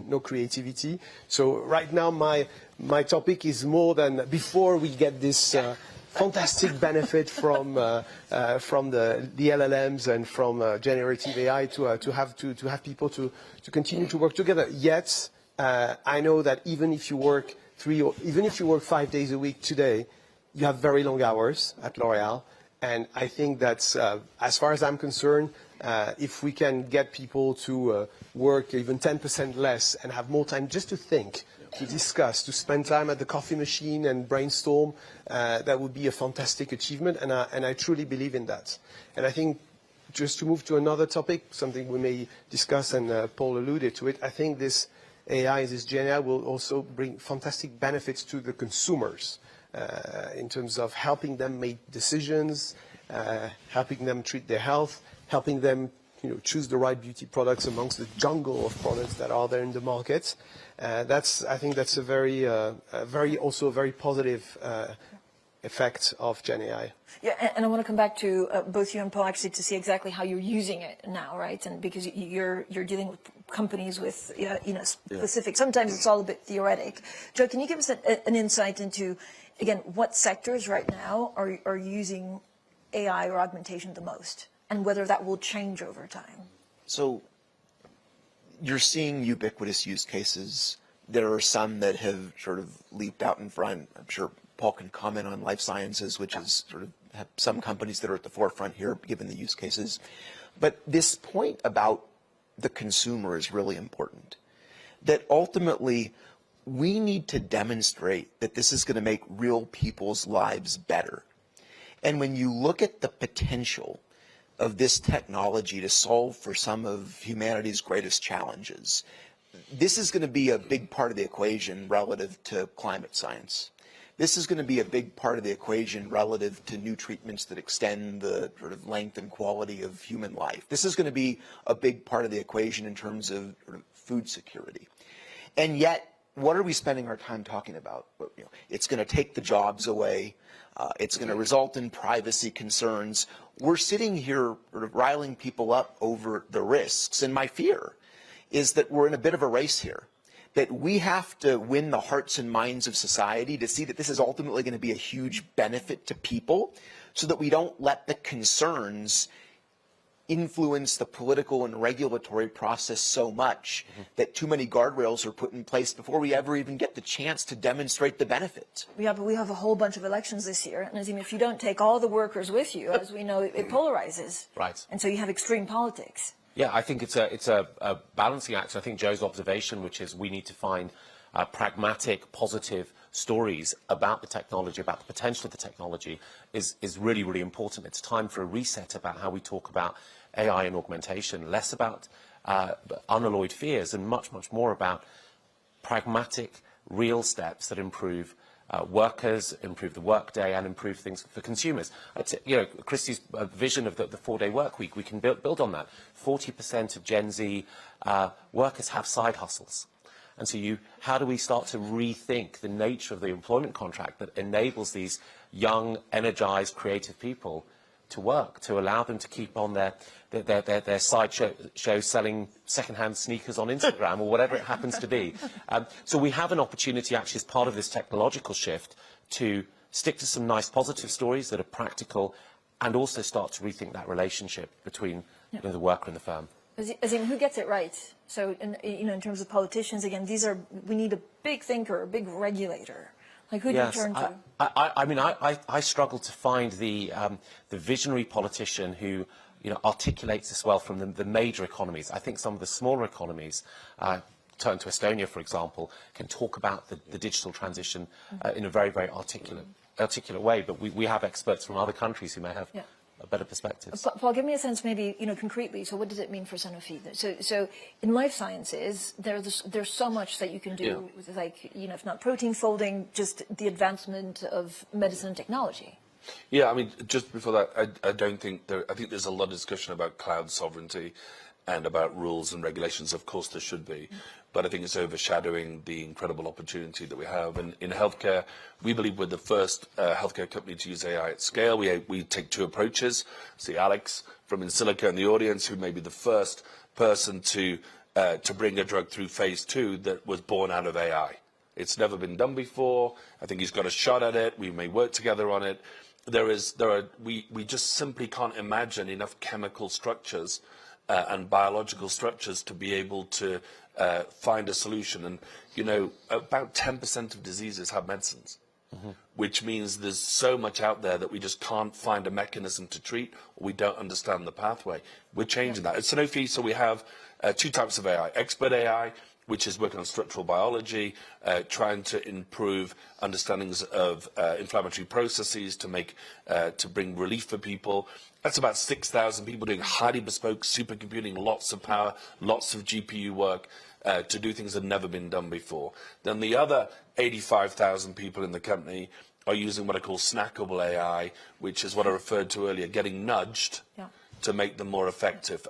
no creativity. So right now my topic is more than before we get this fantastic benefit from the LLMs and from generative AI to have people to continue to work together. Yet I know that even if you work 5 days a week today, you have very long hours at L'Oréal. And I think that's, as far as I'm concerned, if we can get people to work even 10% less and have more time just to think, to discuss, to spend time at the coffee machine and brainstorm, that would be a fantastic achievement, and I truly believe in that. And I think, just to move to another topic, something we may discuss, and Paul alluded to it, I think this AI, this Gen AI, will also bring fantastic benefits to the consumers in terms of helping them make decisions, helping them treat their health, helping them choose the right beauty products amongst the jungle of products that are there in the market. I think that's a very positive effect of Gen AI. Yeah, and I want to come back to both you and Paul actually to see exactly how you're using it now, right? And because you're dealing with companies with specific. Sometimes it's all a bit theoretic. Joe, can you give us an insight into, again, what sectors right now are using AI or augmentation the most, and whether that will change over time? So you're seeing ubiquitous use cases. There are some that have sort of leaped out in front. I'm sure Paul can comment on life sciences, which is sort of have some companies that are at the forefront here, given the use cases. But this point about the consumer is really important, that ultimately we need to demonstrate that this is going to make real people's lives better. And when you look at the potential of this technology to solve for some of humanity's greatest challenges, this is going to be a big part of the equation relative to climate science. This is going to be a big part of the equation relative to new treatments that extend the sort of length and quality of human life. This is going to be a big part of the equation in terms of sort of food security. And yet, what are we spending our time talking about? It's going to take the jobs away. It's going to result in privacy concerns. We're sitting here sort of riling people up over the risks. And my fear is that we're in a bit of a race here, that we have to win the hearts and minds of society to see that this is ultimately going to be a huge benefit to people, so that we don't let the concerns influence the political and regulatory process so much that too many guardrails are put in place before we ever even get the chance to demonstrate the benefits. Yeah, but we have a whole bunch of elections this year, and Nazim, if you don't take all the workers with you, as we know, it polarizes. Right. And so you have extreme politics. Yeah, I think it's a balancing act. I think Joe's observation, which is we need to find pragmatic, positive stories about the technology, about the potential of the technology, is really, really important. It's time for a reset about how we talk about AI and augmentation, less about unalloyed fears and much, much more about pragmatic, real steps that improve workers, improve the workday, and improve things for consumers. Christie's vision of the 4-day work week, we can build on that. 40% of Gen Z workers have side hustles. And so how do we start to rethink the nature of the employment contract that enables these young, energized, creative people to work, to allow them to keep on their side show selling second-hand sneakers on Instagram or whatever it happens to be. So we have an opportunity, actually, as part of this technological shift, to stick to some nice positive stories that are practical, and also start to rethink that relationship between the worker and the firm. Azim, who gets it right? So, in terms of politicians, again, we need a big thinker, a big regulator. Like, who do you turn to? I struggle to find the visionary politician who articulates this well from the major economies. I think some of the smaller economies, turn to Estonia, for example, can talk about the digital transition in a very, very articulate way. But we have experts from other countries who may have a better perspective. Paul, give me a sense, maybe, concretely. So, what does it mean for Sanofi? So in life sciences, there's so much that you can do with, like, if not protein folding, just the advancement of medicine and technology. Yeah, I mean, just before that, I don't think I think there's a lot of discussion about cloud sovereignty and about rules and regulations. Of course, there should be. But I think it's overshadowing the incredible opportunity that we have. And in healthcare, we believe we're the first healthcare company to use AI at scale. We take two approaches. See Alex from InSilico in the audience, who may be the first person to to bring a drug through phase 2 that was born out of AI. It's never been done before. I think he's got a shot at it. We may work together on it. We just simply can't imagine enough chemical structures and biological structures to be able to find a solution. And, you know, about 10% of diseases have medicines, which means there's so much out there that we just can't find a mechanism to treat, or we don't understand the pathway. We're changing that. At Sanofi, so we have 2 types of AI. Expert AI, which is working on structural biology, trying to improve understandings of inflammatory processes to bring relief for people. That's about 6,000 people doing highly bespoke supercomputing, lots of power, lots of GPU work to do things that have never been done before. Then the other 85,000 people in the company are using what I call snackable AI, which is what I referred to earlier, getting nudged to make them more effective.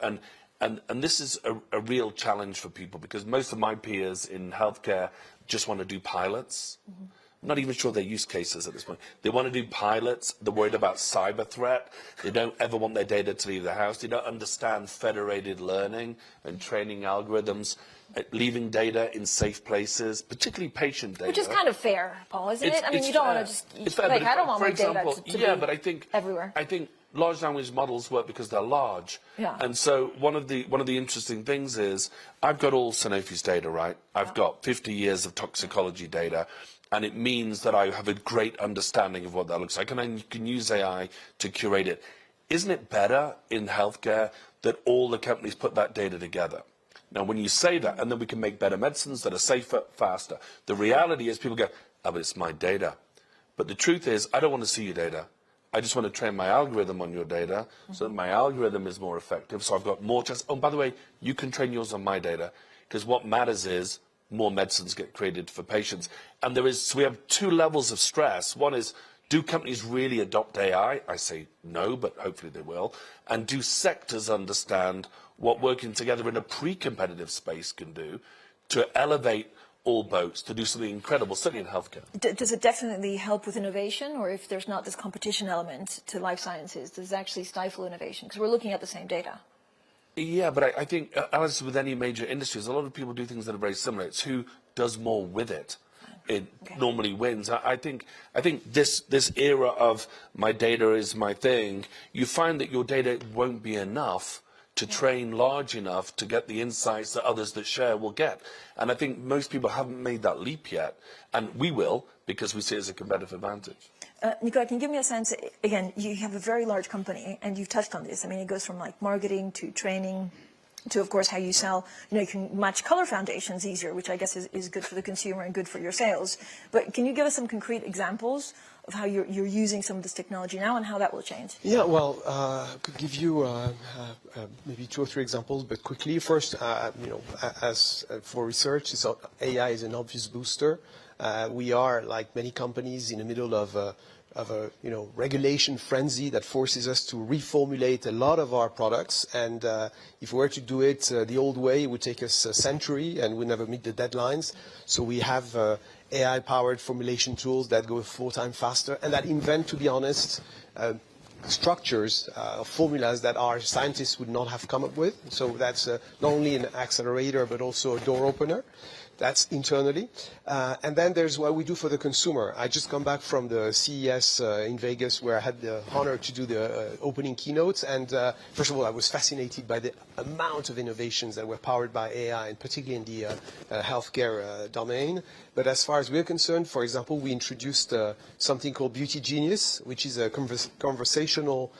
And this is a real challenge for people, because most of my peers in healthcare just want to do pilots. I'm not even sure their use cases at this point. They want to do pilots. They're worried about cyber threat. They don't ever want their data to leave the house. They don't understand federated learning and training algorithms, leaving data in safe places, particularly patient data. Which is kind of fair, Paul, isn't it? I mean, you don't want to just, it's fair, like, but I don't want for my example, data to yeah, be but I think everywhere. I think large language models work because they're large. Yeah. And so one of the interesting things is I've got all Sanofi's data, right? I've got 50 years of toxicology data, and it means that I have a great understanding of what that looks like, and I can use AI to curate it. Isn't it better in healthcare that all the companies put that data together? Now, when you say that, and then we can make better medicines that are safer, faster. The reality is people go, oh, but it's my data. But the truth is, I don't want to see your data. I just want to train my algorithm on your data so that my algorithm is more effective. So I've got more chance. Oh, by the way, you can train yours on my data, because what matters is more medicines get created for patients. And so we have 2 levels of stress. One is, do companies really adopt AI? I say no, but hopefully they will. And do sectors understand what working together in a pre-competitive space can do to elevate all boats, to do something incredible, certainly in healthcare? Does it definitely help with innovation, or if there's not this competition element to life sciences, does it actually stifle innovation? Because we're looking at the same data. Yeah, but I think, as with any major industries, a lot of people do things that are very similar. It's who does more with it. It normally wins. I think this era of my data is my thing, you find that your data won't be enough to train large enough to get the insights that others that share will get. And I think most people haven't made that leap yet. And we will, because we see it as a competitive advantage. Nicola, can you give me a sense, again, you have a very large company, and you've touched on this. I mean, it goes from like marketing to training to, of course, how you sell. You know, you can match color foundations easier, which I guess is good for the consumer and good for your sales. But can you give us some concrete examples of how you're using some of this technology now and how that will change? Yeah, well, I could give you maybe 2 or 3 examples, but quickly. First, you know, as for research, AI is an obvious booster. We are, like many companies, in the middle of a regulation frenzy that forces us to reformulate a lot of our products. And if we were to do it the old way, it would take us a century and we'd never meet the deadlines. So we have AI-powered formulation tools that go 4 times faster and that invent, to be honest, structures, formulas that our scientists would not have come up with. So that's not only an accelerator, but also a door opener. That's internally. And then there's what we do for the consumer. I just come back from the CES in Vegas, where I had the honor to do the opening keynotes. And first of all, I was fascinated by the amount of innovations that were powered by AI, and particularly in the healthcare domain. But as far as we're concerned, for example, we introduced something called Beauty Genius, which is a conversational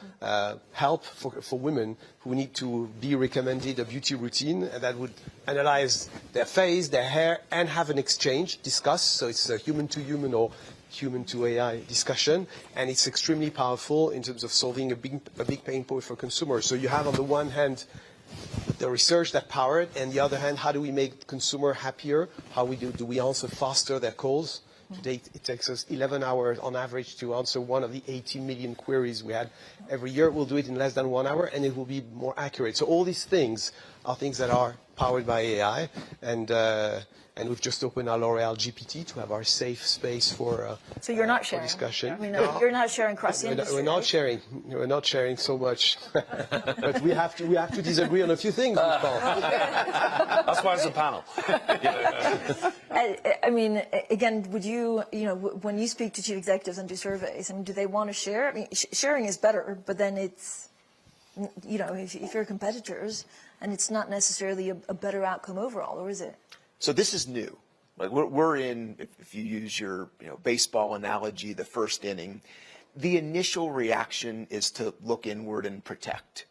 help for women who need to be recommended a beauty routine, and that would analyze their face, their hair, and have an exchange, discuss. So it's a human-to-human or human-to-AI discussion, and it's extremely powerful in terms of solving a big pain point for consumers. So you have, on the one hand, the research that power it, and the other hand, how do we make the consumer happier? How do we answer faster their calls? Today, it takes us 11 hours on average to answer one of the 18 million queries we had every year. We'll do it in less than 1 hour, and it will be more accurate. So all these things are things that are powered by AI, and we've just opened our L'Oreal GPT to have our safe space for So you're not for sharing. discussion. I mean, you're not sharing across the industry. We're not sharing. We're not sharing so much, but we have to disagree on a few things. Paul. That's why it's a panel. I mean, again, would you, when you speak to chief executives and do surveys, I mean, do they want to share? I mean, sharing is better, but then it's, if you're competitors, and it's not necessarily a better outcome overall, or is it? So this is new. Like we're in, if you use your baseball analogy, the first inning. The initial reaction is to look inward and protect.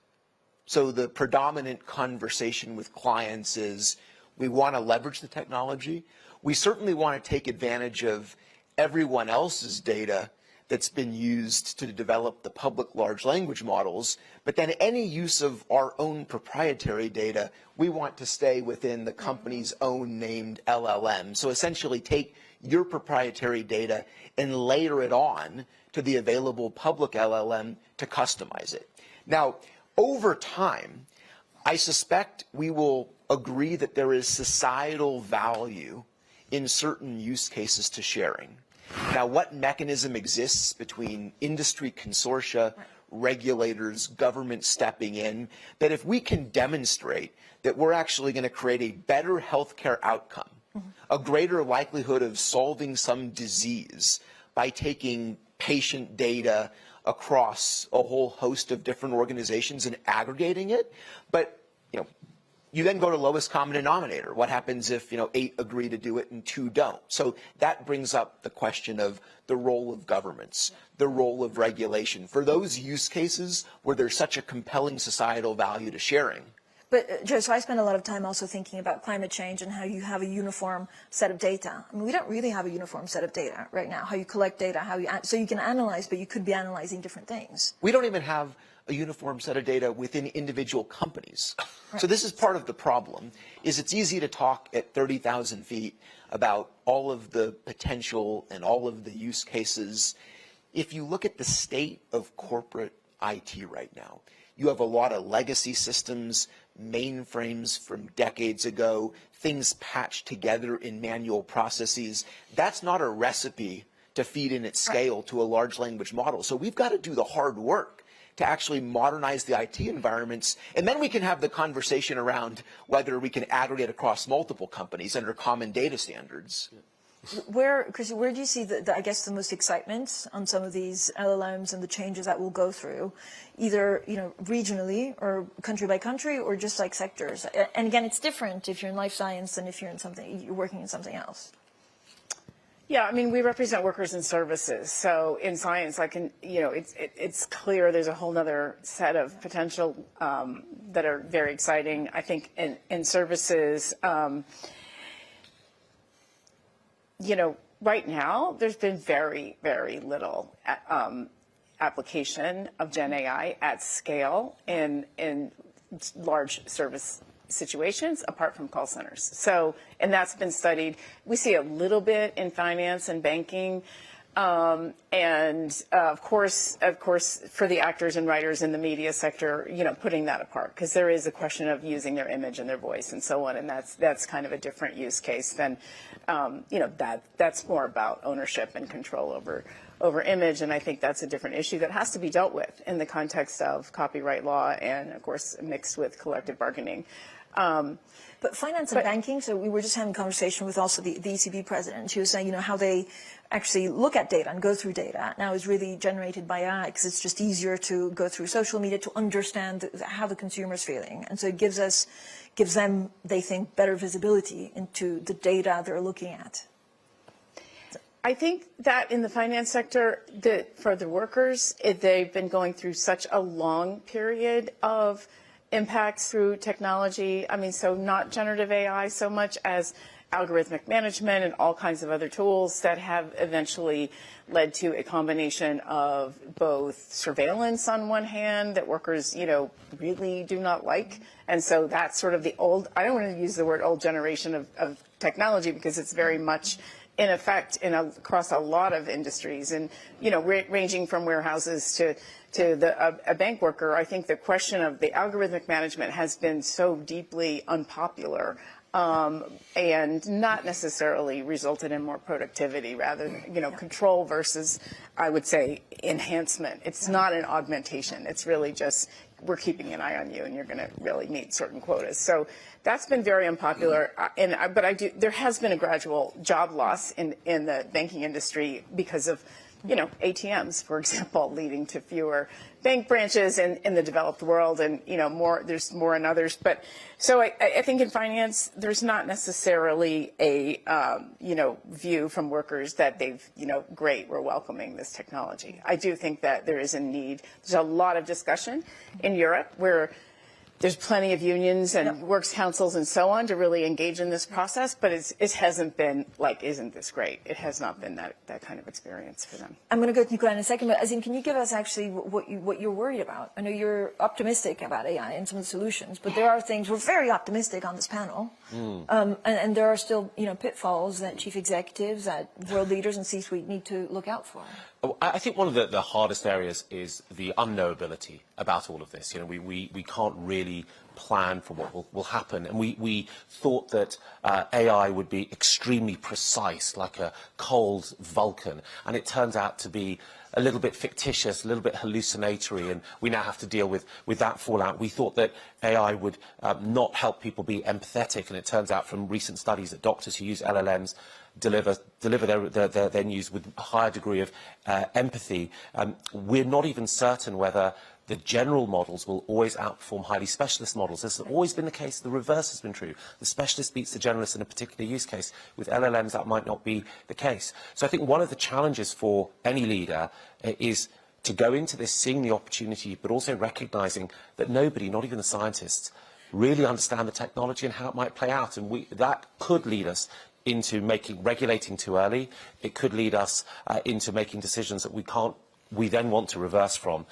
So the predominant conversation with clients is we want to leverage the technology. We certainly want to take advantage of everyone else's data that's been used to develop the public large language models, but then any use of our own proprietary data, we want to stay within the company's own named LLM. So essentially take your proprietary data and layer it on to the available public LLM to customize it. Now, over time, I suspect we will agree that there is societal value in certain use cases to sharing. Now, what mechanism exists between industry consortia, regulators, government stepping in, that if we can demonstrate that we're actually going to create a better healthcare outcome, a greater likelihood of solving some disease by taking patient data across a whole host of different organizations and aggregating it, but you then go to lowest common denominator. What happens if 8 agree to do it and 2 don't? So that brings up the question of the role of governments, the role of regulation. For those use cases where there's such a compelling societal value to sharing. But, Joe, so I spend a lot of time also thinking about climate change and how you have a uniform set of data. I mean, we don't really have a uniform set of data right now, how you collect data, so you can analyze, but you could be analyzing different things. We don't even have a uniform set of data within individual companies. Right. So this is part of the problem, is it's easy to talk at 30,000 feet about all of the potential and all of the use cases. If you look at the state of corporate IT right now, you have a lot of legacy systems, mainframes from decades ago, things patched together in manual processes. That's not a recipe to feed in at scale to a large language model. So we've got to do the hard work to actually modernize the IT environments, and then we can have the conversation around whether we can aggregate across multiple companies under common data standards. Chris, where do you see I guess the most excitement on some of these LLMs and the changes that will go through, either regionally or country by country, or just like sectors? And again, it's different if you're in life science than if you're working in something else. Yeah, I mean, we represent workers and services. So in science, it's clear there's a whole other set of potential that are very exciting. I think in services, right now, there's been very, very little application of Gen AI at scale in large service situations apart from call centers. So, and that's been studied. We see a little bit in finance and banking. And of course, for the actors and writers in the media sector, putting that apart, because there is a question of using their image and their voice and so on. And that's kind of a different use case than, that's more about ownership and control over image. And I think that's a different issue that has to be dealt with in the context of copyright law and, of course, mixed with collective bargaining. But finance and banking, so we were just having a conversation with also the ECB president. She was saying, how they actually look at data and go through data now is really generated by AI, because it's just easier to go through social media to understand how the consumer's feeling. And so it gives them, they think, better visibility into the data they're looking at. I think that in the finance sector, for the workers, they've been going through such a long period of impacts through technology. I mean, so not generative AI so much as algorithmic management and all kinds of other tools that have eventually led to a combination of both surveillance on one hand that workers, really do not like. And so that's sort of the old, I don't want to use the word old generation of technology, because it's very much in effect across a lot of industries, and ranging from warehouses to a bank worker. I think the question of the algorithmic management has been so deeply unpopular. And not necessarily resulted in more productivity, rather, control versus, I would say, enhancement. It's not an augmentation. It's really just, we're keeping an eye on you and you're going to really meet certain quotas. So that's been very unpopular. But there has been a gradual job loss in the banking industry because of, ATMs, for example, leading to fewer bank branches in the developed world, and there's more in others. But so I think in finance, there's not necessarily a view from workers that they've great, we're welcoming this technology. I do think that there is a need. There's a lot of discussion in Europe where there's plenty of unions and works councils and so on to really engage in this process, but it hasn't been like, isn't this great? It has not been that kind of experience for them. I'm going to go to Nicola in a second, but Azim, can you give us actually what you're worried about? I know you're optimistic about AI and some of the solutions, but there are things, we're very optimistic on this panel, and there are still pitfalls that chief executives, that world leaders and C-suite need to look out for. I think one of the hardest areas is the unknowability about all of this. We can't really plan for what will happen. And we thought that AI would be extremely precise, like a cold Vulcan. And it turns out to be a little bit fictitious, a little bit hallucinatory, and we now have to deal with that fallout. We thought that AI would not help people be empathetic, and it turns out from recent studies that doctors who use LLMs deliver their news with a higher degree of empathy. We're not even certain whether the general models will always outperform highly specialist models. This has always been the case. The reverse has been true. The specialist beats the generalist in a particular use case. With LLMs, that might not be the case. So I think one of the challenges for any leader is to go into this seeing the opportunity, but also recognizing that nobody, not even the scientists, really understand the technology and how it might play out. And that could lead us into regulating too early. It could lead us into making decisions that we then want to reverse from.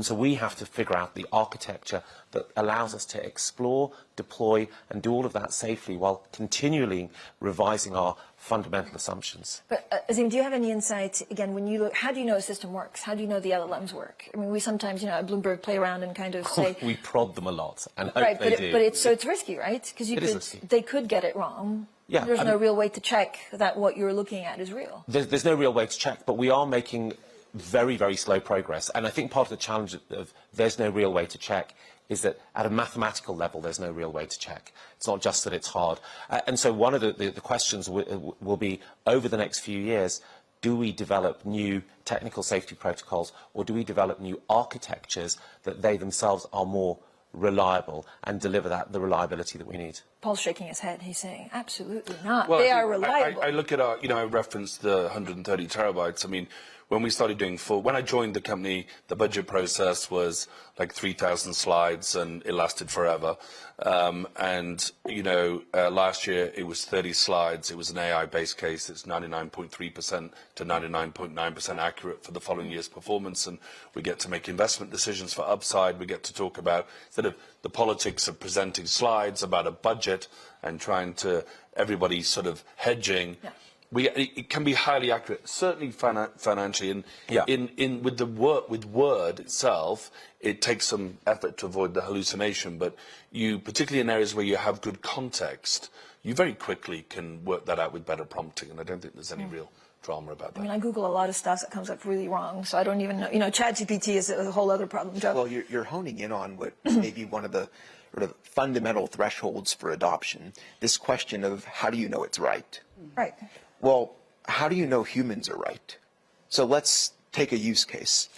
So we have to figure out the architecture that allows us to explore, deploy, and do all of that safely while continually revising our fundamental assumptions. But Azim, do you have any insight, again, when you look, how do you know a system works? How do you know the LLMs work? I mean, we sometimes, at Bloomberg play around and kind of say... we prod them a lot and hope they do. But it's risky, right? Because they could get it wrong. Yeah, There's no real way to check that what you're looking at is real. There's no real way to check, but we are making very, very slow progress. And I think part of the challenge of there's no real way to check is that at a mathematical level, there's no real way to check. It's not just that it's hard. And so one of the questions will be, over the next few years, do we develop new technical safety protocols, or do we develop new architectures that they themselves are more reliable and deliver the reliability that we need? Paul's shaking his head. He's saying, absolutely not. Well, they are reliable. I look at our, I referenced the 130 terabytes. I mean, when we started doing when I joined the company, the budget process was like 3,000 slides and it lasted forever. Last year it was 30 slides. It was an AI-based case. It's 99.3% to 99.9% accurate for the following year's performance. And we get to make investment decisions for upside. We get to talk about, instead of the politics of presenting slides about a budget and trying to, everybody sort of hedging. Yeah. It can be highly accurate, certainly financially. And with Word itself, it takes some effort to avoid the hallucination. But particularly in areas where you have good context, you very quickly can work that out with better prompting. And I don't think there's any real drama about that. I mean, I Google a lot of stuff that comes up really wrong, so I don't even know. ChatGPT is a whole other problem, Joe. Well, you're honing in on what may be one of the sort of fundamental thresholds for adoption. This question of how do you know it's right? Right. Well, how do you know humans are right? So let's take a use case.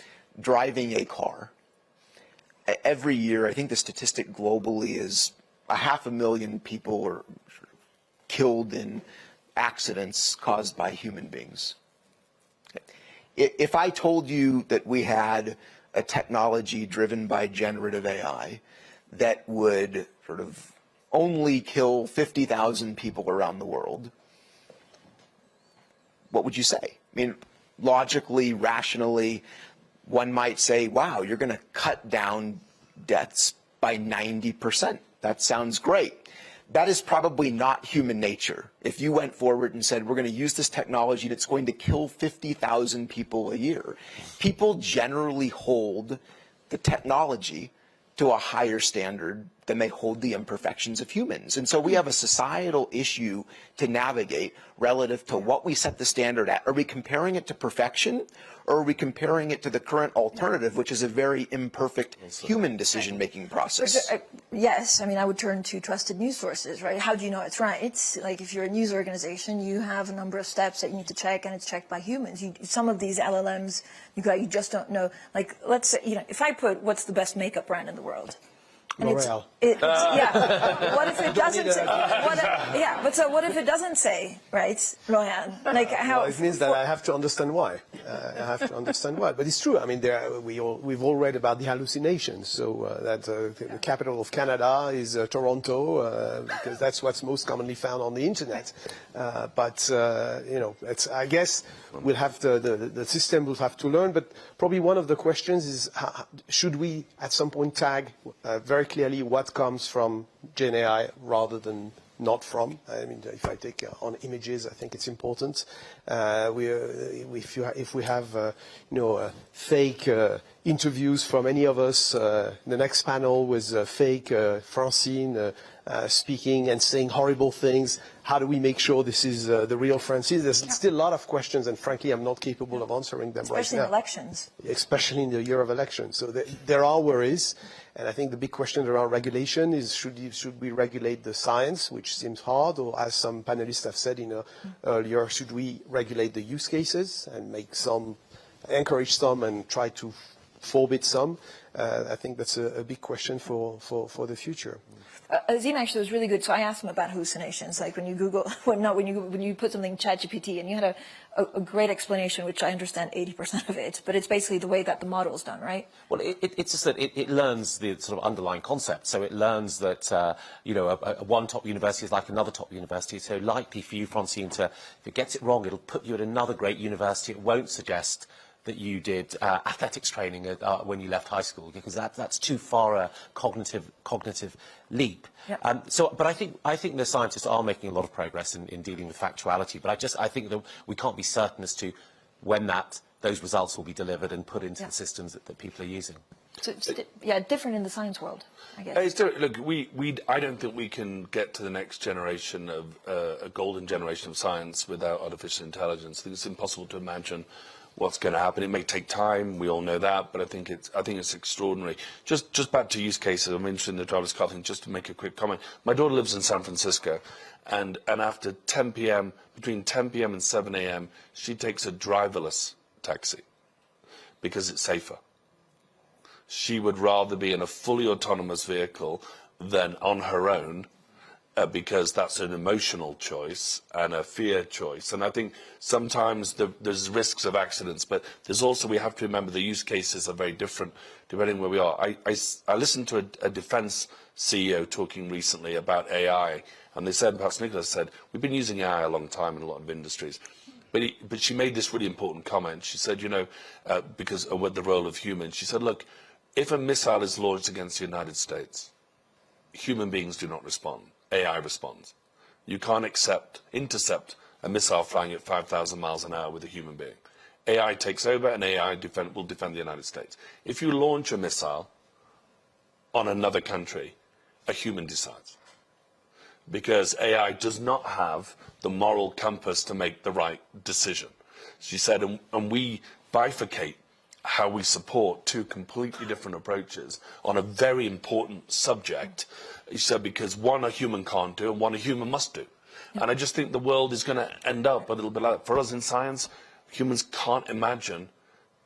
Driving a car. Every year, I think the statistic globally is 500,000 people are killed in accidents caused by human beings. If I told you that we had a technology driven by generative AI that would sort of only kill 50,000 people around the world, what would you say? I mean, logically, rationally, one might say, wow, you're going to cut down deaths by 90%. That sounds great. that is probably not human nature. If you went forward and said, we're going to use this technology that's going to kill 50,000 people a year, people generally hold the technology to a higher standard than they hold the imperfections of humans. And so we have a societal issue to navigate relative to what we set the standard at. Are we comparing it to perfection, or are we comparing it to the current alternative, which is a very imperfect human decision-making process? Yes, I mean, I would turn to trusted news sources, right? How do you know it's right? Like, if you're a news organization, you have a number of steps that you need to check, and it's checked by humans. Some of these LLMs, you just don't know. Like, let's say, if I put what's the best makeup brand in the world? And L'Oreal. Yeah. What if it doesn't say? What if it doesn't say, right, L'Oreal? Like, how? Well, it means that I have to understand why. But it's true. I mean, we've all read about the hallucinations. So that the capital of Canada is Toronto, because that's what's most commonly found on the internet. I guess we'll have the system will have to learn. But probably one of the questions is, should we at some point tag very clearly what comes from Gen AI rather than not from? I mean, if I take on images, I think it's important. If we have fake interviews from any of us, the next panel was fake Francine speaking and saying horrible things. How do we make sure this is the real Francine? There's still a lot of questions, and frankly, I'm not capable of answering them right now. Especially in elections. Especially in the year of elections. So there are worries, and I think the big question around regulation is should we regulate the science, which seems hard, or as some panelists have said earlier, should we regulate the use cases and encourage some and try to forbid some? I think that's a big question for the future. Azim actually was really good. So I asked him about hallucinations, like when you Google, when you put something in ChatGPT, and you had a great explanation, which I understand 80% of it, but it's basically the way that the model is done, right? Well, it's just that it learns the sort of underlying concept. So it learns that one top university is like another top university. So likely for you, Francine, if it gets it wrong, it'll put you at another great university. It won't suggest that you did athletics training when you left high school, because that's too far a cognitive leap. Yeah. But I think the scientists are making a lot of progress in dealing with factuality. But I think that we can't be certain as to when those results will be delivered and put into the systems that people are using. So different in the science world, I guess. Look, I don't think we can get to the next generation of a golden generation of science without artificial intelligence. I think it's impossible to imagine what's going to happen. It may take time, we all know that, but I think it's extraordinary. Just back to use cases, I'm interested in the driverless car thing, just to make a quick comment. My daughter lives in San Francisco, and after 10 p.m., between 10 p.m. and 7 a.m., she takes a driverless taxi because it's safer. She would rather be in a fully autonomous vehicle than on her own, because that's an emotional choice and a fear choice. And I think sometimes there's risks of accidents, but there's also, we have to remember, the use cases are very different depending where we are. I listened to a defense CEO talking recently about AI, and they said, perhaps Nicholas said, we've been using AI a long time in a lot of industries. But she made this really important comment. She said, because of the role of humans, she said, look, if a missile is launched against the United States, human beings do not respond. AI responds. You can't intercept a missile flying at 5,000 miles an hour with a human being. AI takes over, and AI will defend the United States. If you launch a missile on another country, a human decides. Because AI does not have the moral compass to make the right decision. She said, and we bifurcate how we support two completely different approaches on a very important subject. She said, because one a human can't do and one a human must do. Yep. And I just think the world is going to end up a little bit like that. For us in science, humans can't imagine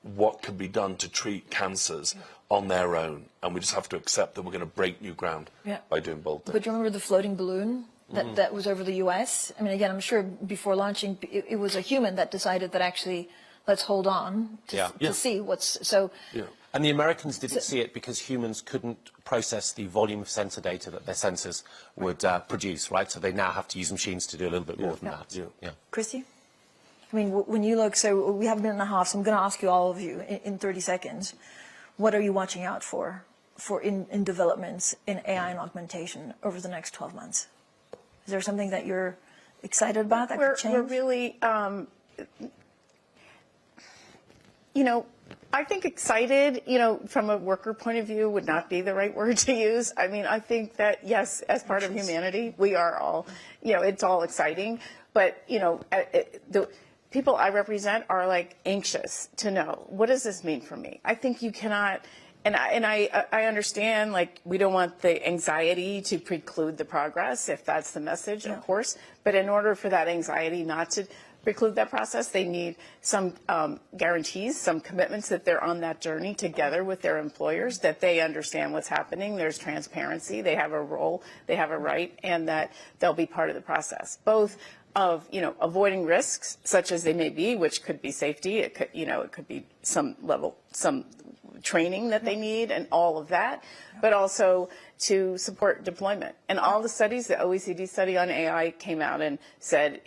what could be done to treat cancers on their own. And we just have to accept that we're going to break new ground by doing bold things. But do you remember the floating balloon that was over the US? I mean, again, I'm sure before launching, it was a human that decided that actually, let's hold on to see what's so. Yeah. And the Americans didn't see it because humans couldn't process the volume of sensor data that their sensors would produce, right? So they now have to use machines to do a little bit more than that. Yeah. Christy? I mean, when you look, so we have a minute and a half, so I'm going to ask you, all of you, in 30 seconds, what are you watching out for in developments in AI and augmentation over the next 12 months? Is there something that you're excited about that could change? We're really, I think excited, from a worker point of view would not be the right word to use. I mean, I think that, yes, as part of humanity, we are all, it's all exciting. But, the people I represent are like anxious to know, what does this mean for me? I think you cannot, and I understand, like, we don't want the anxiety to preclude the progress, if that's the message, of course. But in order for that anxiety not to preclude that process, they need some guarantees, some commitments that they're on that journey together with their employers, that they understand what's happening, there's transparency, they have a role, they have a right, and that they'll be part of the process, both of, avoiding risks, such as they may be, which could be safety, it could, it could be some training that they need and all of that, but also to support deployment. And all the studies, the OECD study on AI came out and said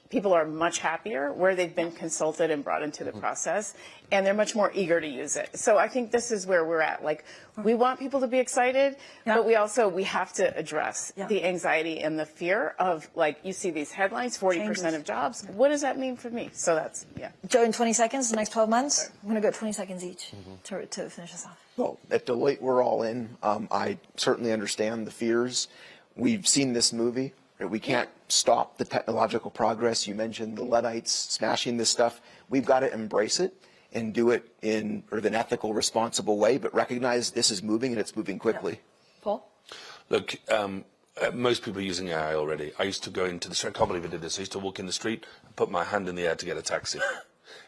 people are much happier where they've been consulted and brought into the process, and they're much more eager to use it. So I think this is where we're at. Like, we want people to be excited, but we have to address the anxiety and the fear of, like, you see these headlines, 40% of jobs. What does that mean for me? So that's, Joe, in 20 seconds, the next 12 months, I'm going to go 20 seconds each to finish this off. Well, at Deloitte, we're all in. I certainly understand the fears. We've seen this movie. We can't stop the technological progress. You mentioned the Luddites smashing this stuff. We've got to embrace it and do it in an ethical, responsible way, but recognize this is moving and it's moving quickly. Paul? Look, most people are using AI already. I used to go into the street. I can't believe I did this. I used to walk in the street and put my hand in the air to get a taxi.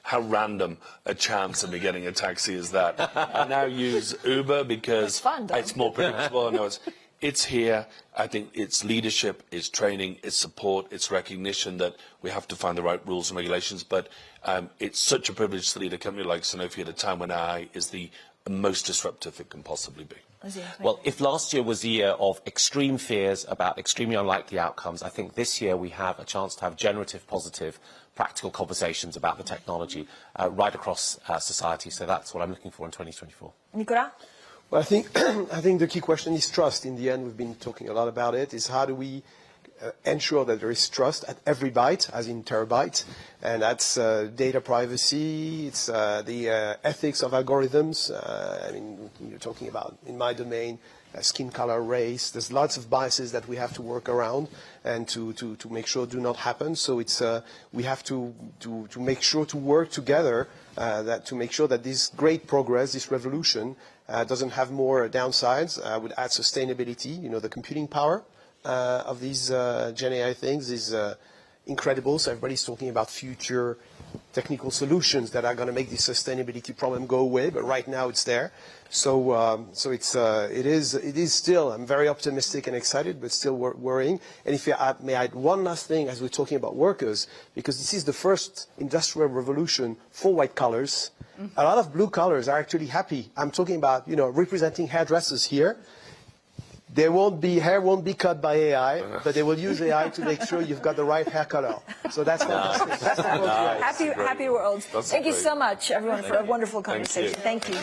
How random a chance of me getting a taxi is that? I now use Uber because it's more predictable. No, it's here. I think it's leadership, it's training, it's support, it's recognition that we have to find the right rules and regulations. But it's such a privilege to lead a company like Sanofi at a time when AI is the most disruptive it can possibly be. Well, if last year was a year of extreme fears about extremely unlikely outcomes, I think this year we have a chance to have generative, positive, practical conversations about the technology right across society. So that's what I'm looking for in 2024. Nicolas? Well, I think the key question is trust. In the end, we've been talking a lot about it, is how do we ensure that there is trust at every byte, as in terabyte, and that's data privacy, it's the ethics of algorithms. I mean, you're talking about, in my domain, skin color, race. There's lots of biases that we have to work around and to make sure do not happen. So it's we have to make sure to work together to make sure that this great progress, this revolution, doesn't have more downsides. I would add sustainability. The computing power of these Gen AI things is incredible. So everybody's talking about future technical solutions that are going to make this sustainability problem go away. But right now it's there. So it is still. I'm very optimistic and excited, but still worrying. And if I may add one last thing, as we're talking about workers, because this is the first industrial revolution for white collars. A lot of blue collars are actually happy. I'm talking about representing hairdressers here. Hair won't be cut by AI, but they will use AI to make sure you've got the right hair color. So that's fantastic. That's the world. Happy world. Thank you so much, everyone, for a wonderful conversation. Thank you.